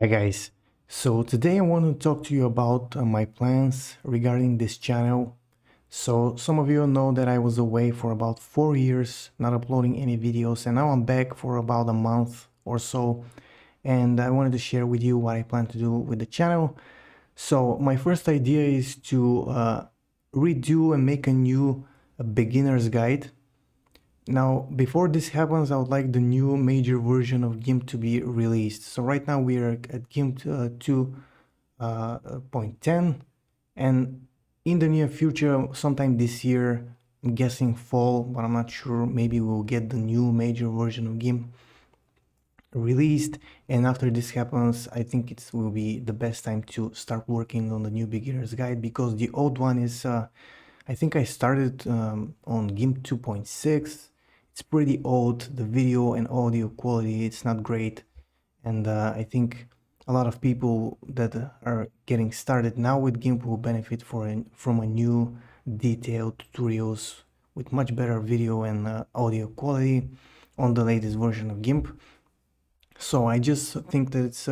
Hi guys, so today I want to talk to you about my plans regarding this channel. So some of you know that I was away for about 4 years not uploading any videos, and now I'm back for about a month or so, and I wanted to share with you what I plan to do with the channel. So my first idea is to redo and make a new beginner's guide. Now, before this happens, I would like the new major version of GIMP to be released. So right now we are at GIMP 2.10, and in the near future, sometime this year, I'm guessing fall, but I'm not sure, maybe we'll get the new major version of GIMP released. And after this happens, I think it will be the best time to start working on the new beginner's guide, because the old one is, I think I started on GIMP 2.6. It's pretty old. The video and audio quality, it's not great, and I think a lot of people that are getting started now with GIMP will benefit from a new detailed tutorials with much better video and audio quality on the latest version of GIMP. So I just think that it's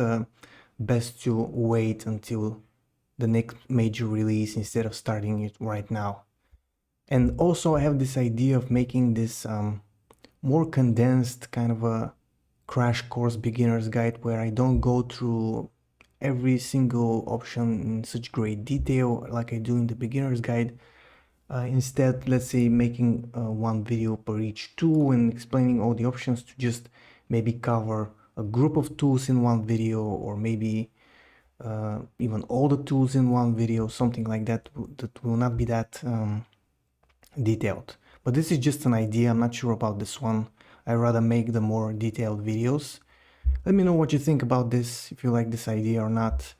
best to wait until the next major release instead of starting it right now. And also I have this idea of making this more condensed kind of a crash course beginner's guide, where I don't go through every single option in such great detail like I do in the beginner's guide. Instead, let's say making one video per each tool and explaining all the options, to just maybe cover a group of tools in one video, or maybe even all the tools in one video, something like that. That will not be that detailed. But this is just an idea. I'm not sure about this one. I'd rather make the more detailed videos. Let me know what you think about this, if you like this idea or not.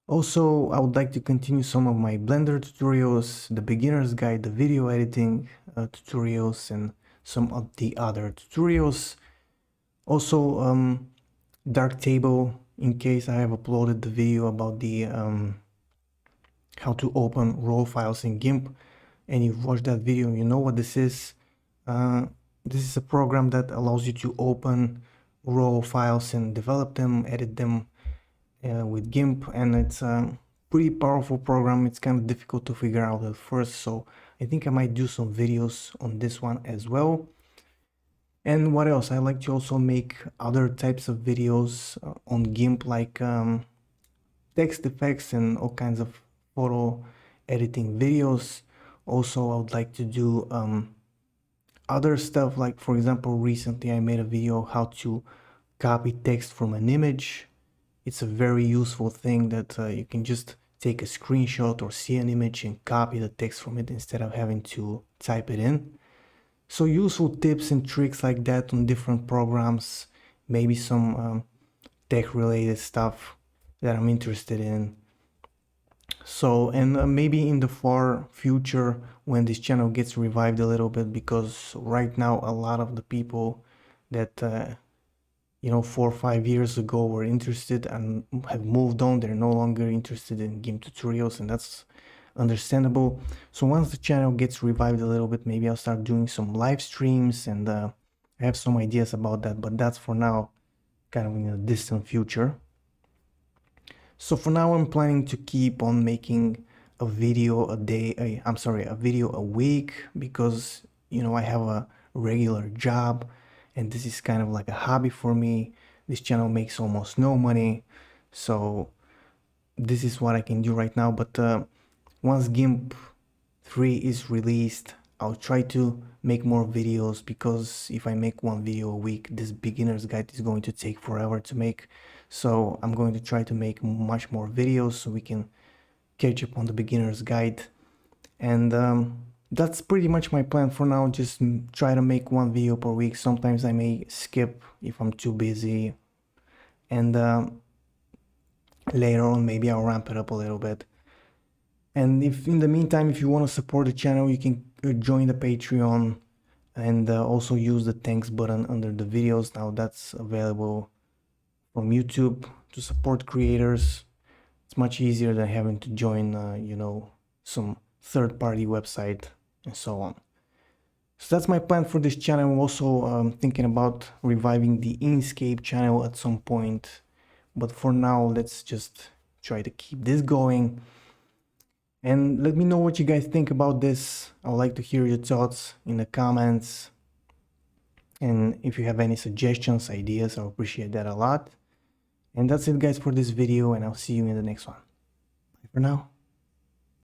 Also, I would like to continue some of my Blender tutorials, the beginner's guide, the video editing tutorials, and some of the other tutorials. Also, Darktable, in case I have uploaded the video about the how to open raw files in GIMP, and you've watched that video, you know what this is. This is a program that allows you to open raw files and develop them, edit them with GIMP, and it's a pretty powerful program. It's kind of difficult to figure out at first, so I think I might do some videos on this one as well. And what else? I like to also make other types of videos on GIMP, like text effects and all kinds of photo editing videos. Also, I would like to do other stuff, like for example, recently I made a video how to copy text from an image. It's a very useful thing that you can just take a screenshot or see an image and copy the text from it instead of having to type it in. So useful tips and tricks like that on different programs, maybe some tech related stuff that I'm interested in. So, and maybe in the far future, when this channel gets revived a little bit, because right now a lot of the people that 4 or 5 years ago were interested and have moved on, they're no longer interested in GIMP tutorials, and that's understandable. So once the channel gets revived a little bit, maybe I'll start doing some live streams, and I have some ideas about that, but that's for now, kind of in a distant future. So for now, I'm planning to keep on making a video a day, a video a week, because, I have a regular job and this is kind of like a hobby for me. This channel makes almost no money, so this is what I can do right now. But once GIMP 3 is released, I'll try to make more videos, because if I make one video a week, this beginner's guide is going to take forever to make. So I'm going to try to make much more videos so we can catch up on the beginner's guide. And that's pretty much my plan for now. Just try to make one video per week. Sometimes I may skip if I'm too busy, and later on maybe I'll ramp it up a little bit. And if in the meantime, if you want to support the channel, you can join the Patreon, and also use the thanks button under the videos. Now that's available from YouTube to support creators. It's much easier than having to join, some third-party website and so on. So that's my plan for this channel. I'm also thinking about reviving the Inkscape channel at some point, but for now let's just try to keep this going. And let me know what you guys think about this. I would like to hear your thoughts in the comments, and if you have any suggestions, ideas, I'll appreciate that a lot. And that's it guys for this video, and I'll see you in the next one. Bye for now.